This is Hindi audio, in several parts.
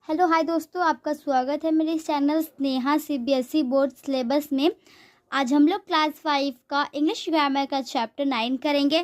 हेलो हाय दोस्तों, आपका स्वागत है मेरे channel Sneha CBSE board syllabus में। आज हम लोग क्लास 5 का इंग्लिश ग्रामर का चैप्टर 9 करेंगे,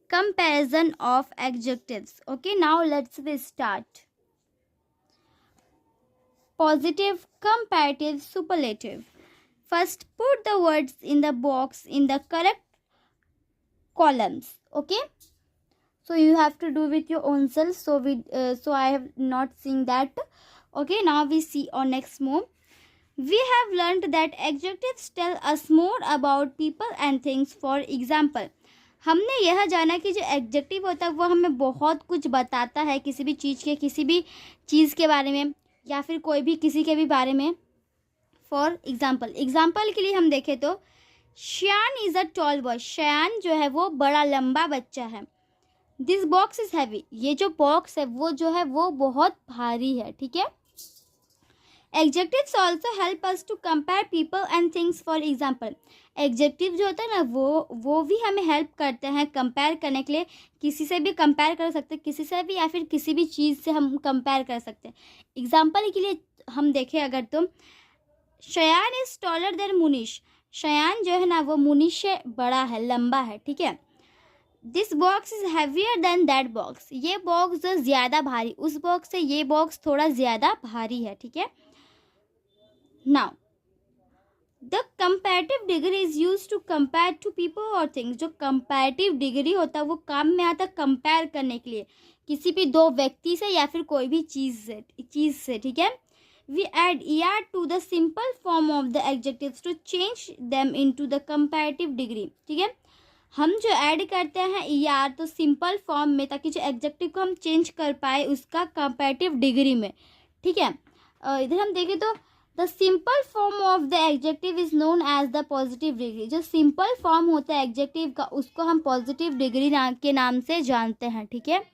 comparison of adjectives. Okay, now let's start. Positive, comparative, superlative. First put the words in the box in the correct columns. Okay, so you have to do with your own self. So I have not seen that. Okay, now we see on next move. We have learned that adjectives tell us more about people and things. For example, हमने यह जाना कि जो एडजेक्टिव होता है वो हमें बहुत कुछ बताता है किसी भी चीज़ के बारे में या फिर कोई भी किसी के भी बारे में। फॉर एग्जाम्पल के लिए हम देखें तो श्यान इज़ अ टॉल बॉय। श्यान जो है वो बड़ा लंबा बच्चा है। This box is heavy. ये जो बॉक्स है वो जो है वो बहुत भारी है। ठीक है। Adjectives also help us to compare people and things. For example, adjective जो होता है ना वो भी हमें हेल्प करते हैं कंपेयर करने के लिए। किसी से भी कंपेयर कर सकते हैं, किसी से भी या फिर किसी भी चीज़ से हम कंपेयर कर सकते हैं। एग्जाम्पल के लिए हम देखें अगर तो Shayan is taller than Munish. Shayan जो है ना वो मुनीश से बड़ा है, लंबा है। ठीक है। This box is heavier than that box. ये बॉक्स जो ज़्यादा भारी, उस बॉक्स से ये बॉक्स थोड़ा ज़्यादा भारी है। ठीक है। Now the comparative degree is use to compare to people और थिंग्स। जो कंपैरेटिव डिग्री होता है वो काम में आता है कंपेयर करने के लिए किसी भी दो व्यक्ति से या फिर कोई भी चीज़ से। ठीक है। We add er to the simple form of the adjectives to change them into the comparative degree. ठीक है। हम जो ऐड करते हैं er तो सिंपल फॉर्म में, ताकि जो एडजेक्टिव को हम चेंज कर पाए उसका कंपैरेटिव डिग्री में। ठीक है। इधर हम देखें तो the simple form of the adjective is known as the positive degree. जो सिंपल फॉर्म होता है एडजेक्टिव का उसको हम पॉजिटिव डिग्री के नाम से जानते हैं। ठीक है।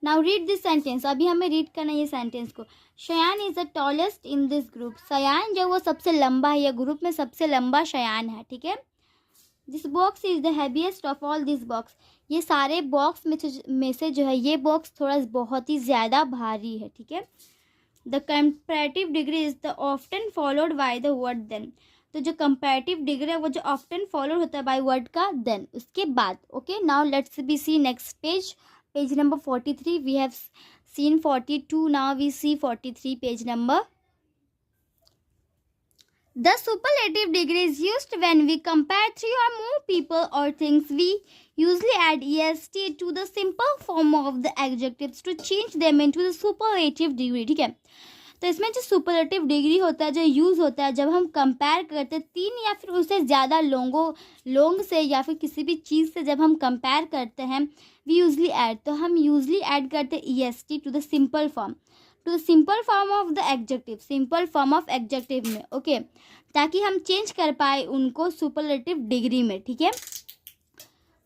Now read this sentence. अभी हमें रीड करना है ये सेंटेंस को। Shayan is the tallest in this group. Shayan जो वो सबसे लंबा है, या ग्रुप में सबसे लंबा शयान है। ठीक है। This box is the heaviest of all this box. ये सारे बॉक्स में से जो है ये बॉक्स थोड़ा बहुत ही ज़्यादा भारी है। ठीक है। The comparative degree is the often followed by the word then. तो जो कंपैरेटिव डिग्री है वो जो ऑफ्टन फॉलोड होता है बाय वर्ड का देन, उसके बाद। Okay, now let's be see next page. Page number 43. We have seen 42. Now we see 43. Page number. The superlative degree is used when we compare three or more people or things. We usually add est to the simple form of the adjectives to change them into the superlative degree. ठीक है। तो इसमें जो सुपरलेटिव डिग्री होता है जो यूज़ होता है जब हम कंपेयर करते हैं तीन या फिर उससे ज़्यादा लोग से या फिर किसी भी चीज़ से जब हम कंपेयर करते हैं, वी यूजली ऐड, तो हम यूजली ऐड करते हैं est to the simple form of the adjective, simple form of adjective में। ओके, ताकि हम चेंज कर पाए उनको सुपरलेटिव डिग्री में। ठीक है।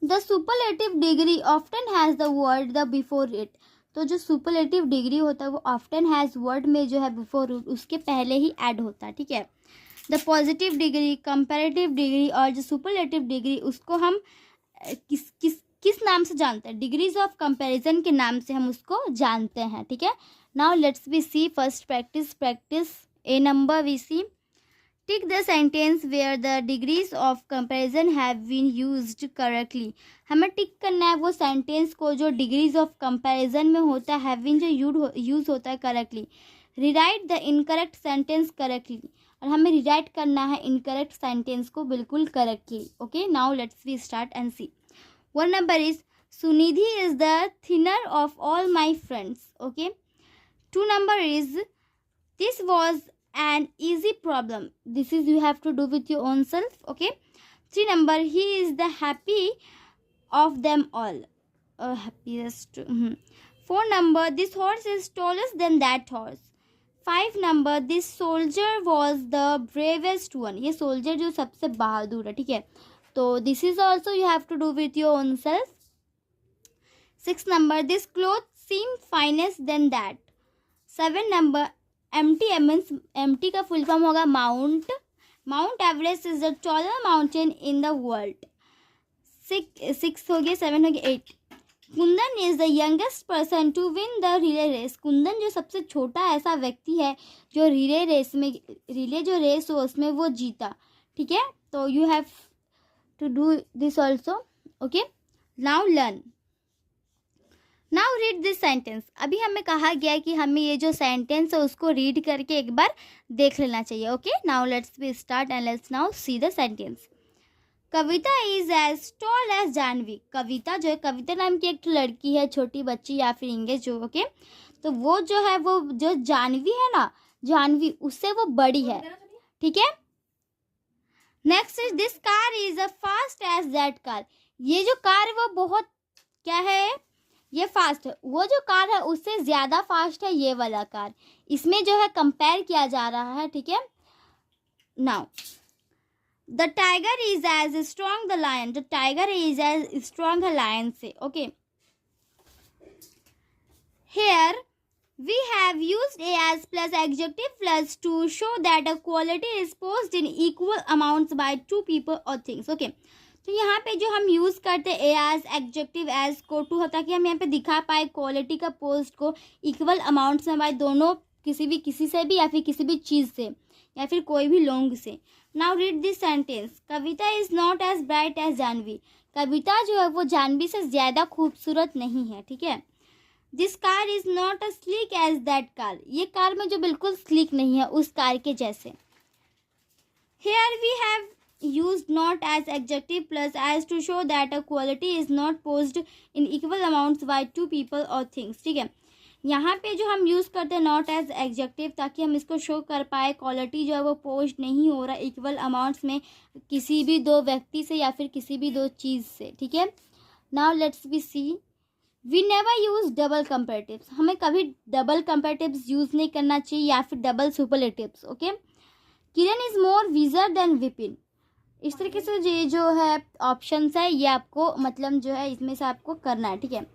The superlative degree often has the word the before it. तो जो सुपरलेटिव डिग्री होता है वो ऑफ्टन हैज़ वर्ड में जो है बिफोर उसके पहले ही ऐड होता है। ठीक है। The positive degree, comparative degree और जो सुपरलेटिव डिग्री उसको हम किस नाम से जानते हैं? डिग्रीज ऑफ कंपैरिजन के नाम से हम उसको जानते हैं। ठीक है। Now let's be see first practice A number we see. Tick the sentence where the degrees of comparison have been used correctly. हमें टिक करना है वो सेंटेंस को जो डिग्रीज ऑफ कंपैरिजन में होता है, हैव बीन जो यूज होता है correctly. Rewrite the incorrect sentence correctly, और हमें रिराइट करना है इनकरेक्ट सेंटेंस को बिल्कुल correctly. Okay, now let's we start and see. One number is Sunidhi is the thinner of all my friends. Okay. 2 number is this was an easy problem. This is you have to do with your own self. Okay. 3 number he is the happy of them all. Happiest. 4 number this horse is tallest than that horse. 5 number this soldier was the bravest one. ये soldier जो सबसे बहादुर है। ठीक है। तो this is also you have to do with your own self. 6 number this cloth seem finest then that. 7 number empty का फुल फॉर्म होगा Mount Everest is the taller mountain in the world. 6 हो गया, 7 हो गया, 8 Kundan is the youngest person to win the relay race. Kundan जो सबसे छोटा ऐसा व्यक्ति है जो रिले रेस में, रिले जो रेस हो उसमें वो जीता। ठीक है, तो you have to do this also. Okay, now learn, now read this sentence. अभी हमें कहा गया है कि हमें ये जो सेंटेंस है उसको रीड करके एक बार देख लेना चाहिए। Okay, now let's be start and let's now see the sentence. Kavita is as tall as Janvi. Kavita जो है, कविता नाम की एक लड़की है, छोटी बच्ची या फिर इंग्लिश जो, ओके, तो वो जो है, वो जो जानवी है ना, जानवी उससे वो बड़ी है। ठीक है, next is this car is a fast as that car. ये जो कार है वो बहुत क्या है, ये फास्ट है। वो जो कार है उससे ज्यादा फास्ट है ये वाला कार। इसमें जो है कंपेयर किया जा रहा है। ठीक है, now the tiger is as strong the lion. The tiger is as strong है लायन से। Okay, here we have used a as plus adjective plus to show that a quality is posed in equal amounts by two people or things. Okay, तो यहाँ पे जो हम यूज़ करते हैं एज, एडजेक्टिव एज को टू, होता कि हम यहाँ पे दिखा पाए क्वालिटी का पोस्ट को इक्वल अमाउंट्स में बाय दोनों, किसी से भी या फिर किसी भी चीज़ से या फिर कोई भी लोग से। Now read this sentence. Kavita is not as bright as Janvi. Kavita जो है वो जानवी से ज़्यादा खूबसूरत नहीं है। ठीक है, this car is not a sleek as that car. ये कार में जो बिल्कुल स्लीक नहीं है उस कार के जैसे। Here we have used not as adjective plus as to show that a quality is not posed in equal amounts by two people or things. ठीक है, यहाँ पे जो हम यूज़ करते हैं नॉट एज एडजेक्टिव ताकि हम इसको शो कर पाए क्वालिटी जो है वो पोस्ट नहीं हो रहा इक्वल अमाउंट्स में किसी भी दो व्यक्ति से या फिर किसी भी दो चीज़ से। ठीक है, now let's be see. We never use double comparatives. हमें कभी डबल कंपेरेटिव्स यूज़ नहीं करना चाहिए या फिर double superlatives. Okay, Kiran is more wiser than Vipin. इस तरीके से ये जो है ऑप्शंस है ये आपको मतलब जो है इसमें से आपको करना है। ठीक है,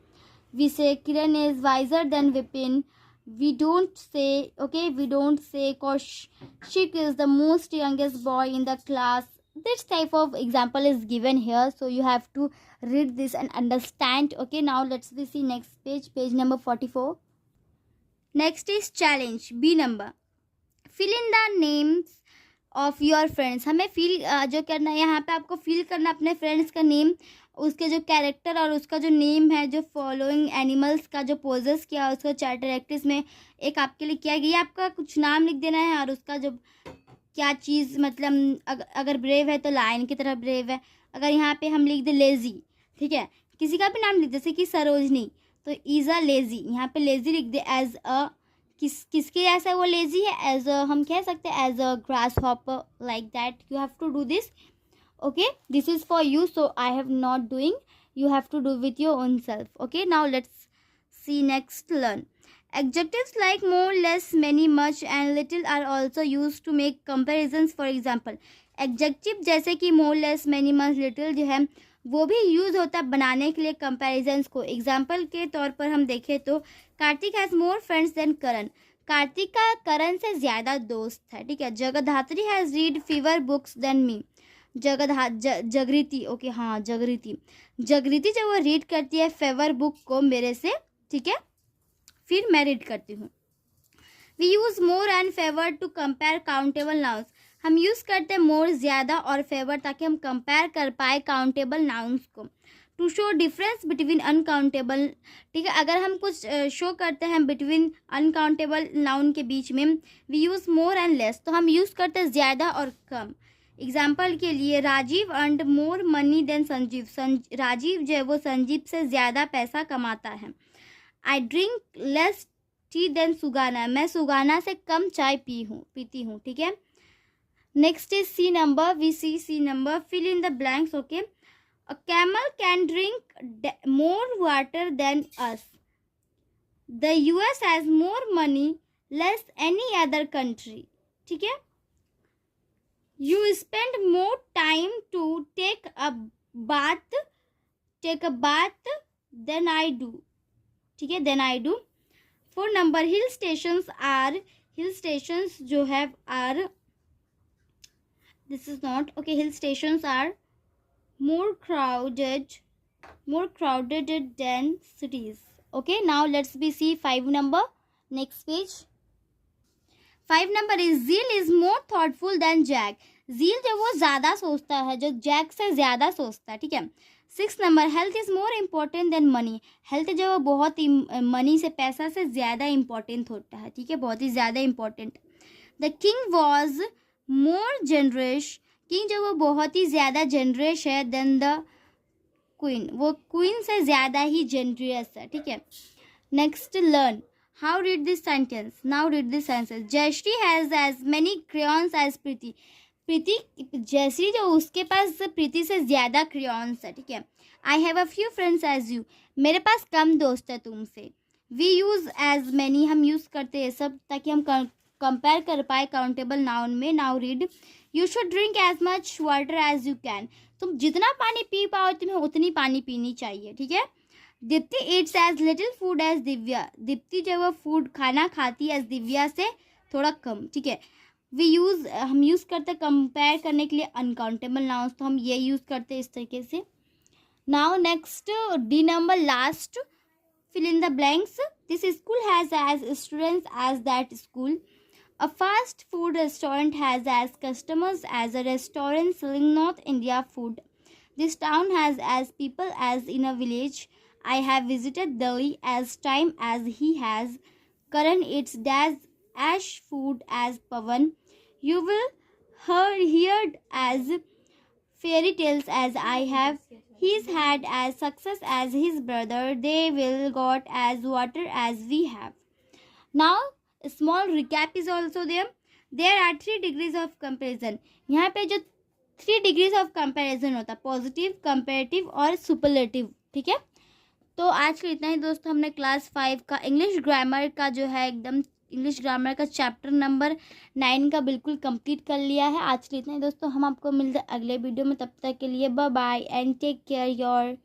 we say Kiran is wiser than Vipin. We don't say, okay, we don't say Kaushik is the most youngest boy in the class. This type of example is given here, so you have to read this and understand. Okay, now let's see next page, page number 44. Next is challenge B number. Fill in the names of your friends. हमें फील जो करना है यहाँ पे आपको फील करना अपने फ्रेंड्स का नेम, उसके जो कैरेक्टर और उसका जो नेम है, जो फॉलोइंग एनिमल्स का जो पोजेस किया उसको चैप्टर एक्टिस में एक आपके लिए किया गया। आपका कुछ नाम लिख देना है और उसका जो क्या चीज़ मतलब अगर ब्रेव है तो लायन की तरह ब्रेव है। अगर यहाँ पे हम लिख दे लेज़ी, ठीक है, किसी का भी नाम लिख, जैसे कि सरोजनी तो इज़ अ लेज़ी, यहाँ पे लेज़ी लिख दे एज अ, किसके ऐसा वो लेजी है, एज अ हम कह सकते हैं as a grasshopper, like that you have to do this. Okay, this is for you, so I have not doing, you have to do with your own self. Okay, now let's see next learn. Adjectives like more, less, many, much and little are also used to make comparisons. For example, adjective जैसे कि more, less, many, much, little जो है वो भी यूज़ होता है बनाने के लिए कंपैरिजन्स को. एग्जाम्पल के तौर पर हम देखें तो Kartik has more friends than Karan. Kartik का करण से ज़्यादा दोस्त है. ठीक है. Jagadhatri has read fewer books than me. Jagriti, okay हाँ जगृति जब वो रीड करती है फेवर बुक को मेरे से, ठीक है, फिर मैं रीड करती हूँ. We use more and fewer to compare countable nouns. हम यूज़ करते हैं मोर ज़्यादा और फेवर ताकि हम कंपेयर कर पाए काउंटेबल नाउन्स को. To show difference between uncountable, ठीक है, अगर हम कुछ शो करते हैं बिटवीन अनकाउंटेबल नाउन के बीच में, we use more and less, तो हम यूज़ करते हैं ज़्यादा और कम. एग्जाम्पल के लिए Rajeev earned more money than Sanjeev. Rajeev जो है वो संजीव से ज़्यादा पैसा कमाता है. I drink less tea than Sugana. मैं सुगाना से कम चाय पीती हूँ. ठीक है. Next is C number. We see C number. Fill in the blanks. Okay. A camel can drink more water than us. The US has more money less any other country. ठीक है. You spend more time to take a bath than I do. ठीक है, than I do. 4 number. Hill stations जो है are, this is not okay. Hill stations are more crowded more crowded than cities. Okay, now let's be see 5 number. Next page. 5 number is Zeal is more thoughtful than Jack. Zeal जो वो ज़्यादा सोचता है, जो जैक से ज़्यादा सोचता है, ठीक है. 6 number health is more important then money. Health जो वो बहुत मनी से, पैसा से ज़्यादा इम्पोर्टेंट होता है, ठीक है, बहुत ही ज़्यादा important. The king was more generous. King जो वो बहुत ही ज़्यादा जनरस है देन द क्वीन. वो क्वीन से ज़्यादा ही जनरस है, ठीक है. Next learn. How read this sentence? Now read this sentence. Jayashree has as many crayons as Preeti. प्रीति, जयश्री जो उसके पास प्रीति से ज़्यादा crayons है, ठीक है. I have a few friends as you. मेरे पास कम दोस्त है तुमसे. We use as many. हम यूज़ करते हैं सब ताकि हम कंपेयर कर पाए काउंटेबल नाउन में. Now read. You should drink as much water as you can. तुम जितना पानी पी पाओ तुम्हें उतनी पानी पीनी चाहिए, ठीक है. Deepti eats as little food as Divya. Deepti जब वो फूड खाना खाती है दिव्या से थोड़ा कम, ठीक है. हम यूज़ करते कंपेयर करने के लिए अनकाउंटेबल नाउन्स, तो हम ये यूज़ करते इस तरीके से. Now next D number last, fill in the blanks. This school has as students as that school. A fast food restaurant has as customers as a restaurant selling North India food. This town has as people as in a village. I have visited Delhi as time as he has. Karan eats as food as Pavan. You will hear as fairy tales as I have. He's had as success as his brother. They will got as water as we have. Now a small recap is also there. There are 3 degrees of comparison. यहाँ पे जो 3 degrees of comparison होता है, पॉजिटिव, कंपेरेटिव और सुपरलेटिव, ठीक है. तो आज का इतना ही दोस्तों. हमने क्लास 5 का इंग्लिश ग्रामर का जो है एकदम इंग्लिश ग्रामर का चैप्टर नंबर 9 का बिल्कुल कंप्लीट कर लिया है. आज के इतना ही दोस्तों. हम आपको मिलते हैं अगले वीडियो में. तब तक के लिए bye bye and take care your